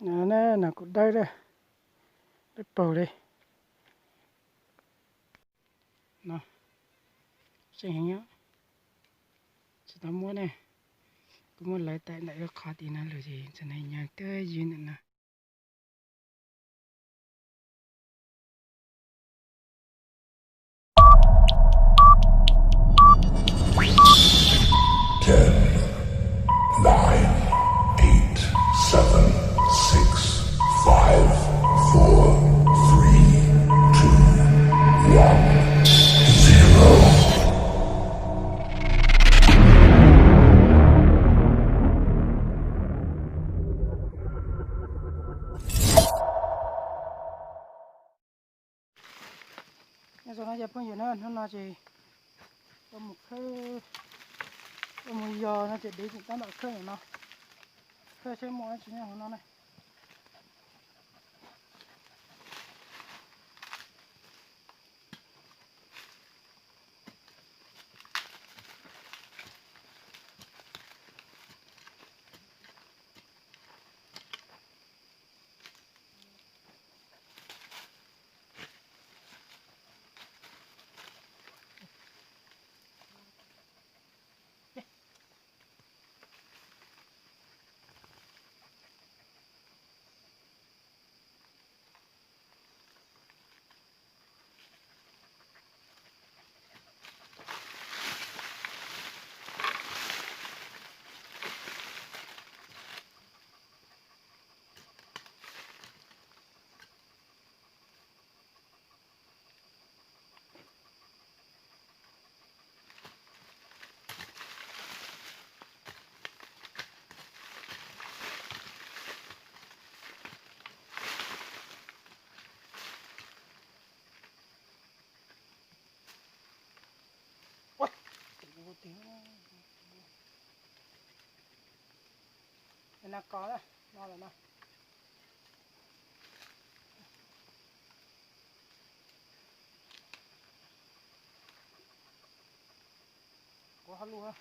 nè nè cũng đây đây đất bầu đây nó xem hình nhá sẽ tao mua này cũng muốn lấy tại lại nó khó tí nào rồi gì cho này nhà tới gì nữa nè. Ten, nine, eight, seven, six, five, four, three, two, one, zero. Bây giờ nó dẹp phong gì nữa nó chỉ có một cái một giờ nó chỉ để chúng ta đợi khơi nó khơi xem mọi chuyện của nó này. Nó có đây, nó là nó. Có hết luôn á.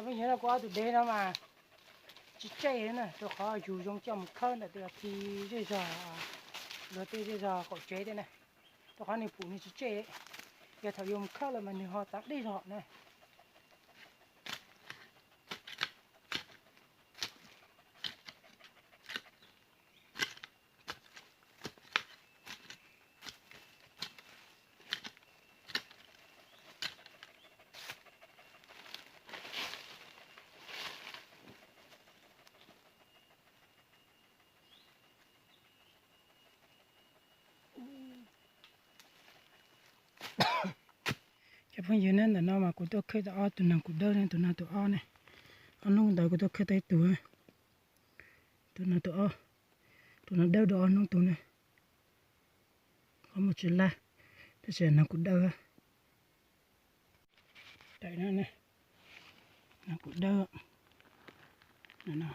là bây giờ là qua từ đây đó mà chỉ chạy đấy này tôi khó dù trong trong khơi là được thì bây giờ rồi bây giờ họ chế đây này tôi khó này phụ như chỉ chạy giờ thầu dùng khơi là mình họ tắt đi họ này cái phần dưới này là nó mà của tôi khơi đó tụi nào của đâu này tụi nào tụi o này anh lúc đầu của tôi khơi tay tụi nào tụi o tụi nào đeo đó nó tụi này có một chuyện là tôi sẽ nào của đâu tại nó này nào của đâu nào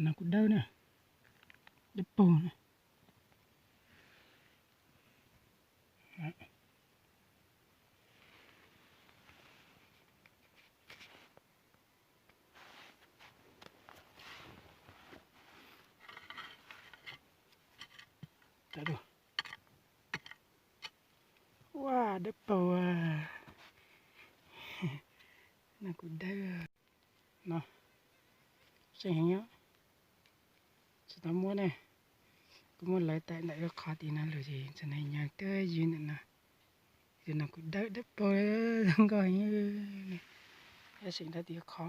nào của đâu nè đập bò này đã được wow đập bò à nào của đâu nào xem hình nhá sẽ tao mua này cũng muốn lấy tại lại cái khó tí nào rồi gì cho này nhà cái gì nữa nè thì nào cũng đỡ đập bò không có như này cáiสิ่งที่khó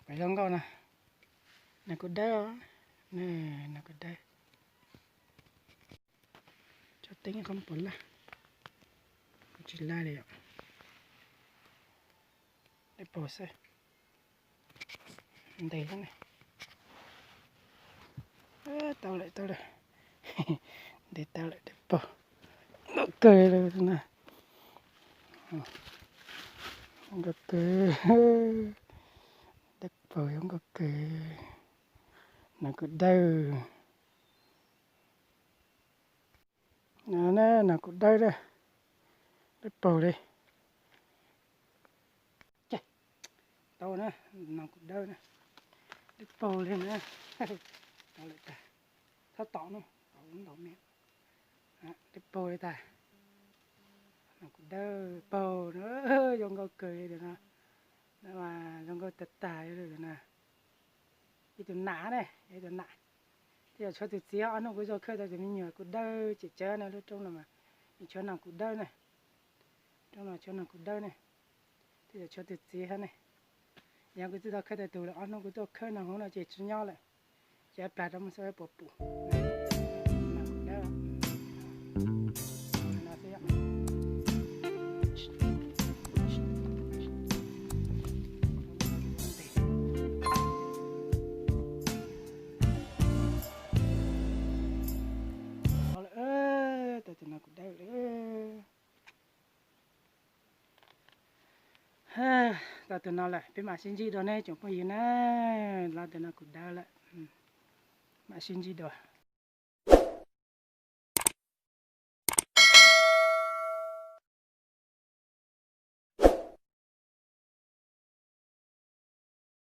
phải không con nè này cũng đỡ nè nào cũng đỡ cho tính không bỏ là chỉ là để bỏ xe đây thế này tao lại để tao lại để bỏ nó cười rồi nè không có cười đất bỏ không có cười nó cứ đau nè nó cứ đau đây đất bỏ đi chạy tao nè nó cứ đau nè đất bỏ đi nè tao lại ta tháo tỏ nó tỏ cũng tỏ miệng đất bỏ đi ta nó cũng đau bầu nữa trong câu cười được nè nhưng mà trong câu tật tài được nè cái tụi nã này cái tụi nã thì là cho tụi xía ăn nó cũng rồi khơi ra tụi mình nhiều cũng đau chỉ chơi này lúc trong là mà chỗ nào cũng đau này trong là chỗ nào cũng đau này thì là cho tụi xía này nhà cái tụi ta khơi ra tụi là ăn nó cũng tôi khơi nào không là chỉ cho nhau lại chỉ plạt trong một số bộ bù nào cũng đau nào xía tụi nó cũng đau nữa tụi nó lại bên mà xin gì đó này chúng tôi gì nè là tụi nó cũng đau lại mà xin gì đó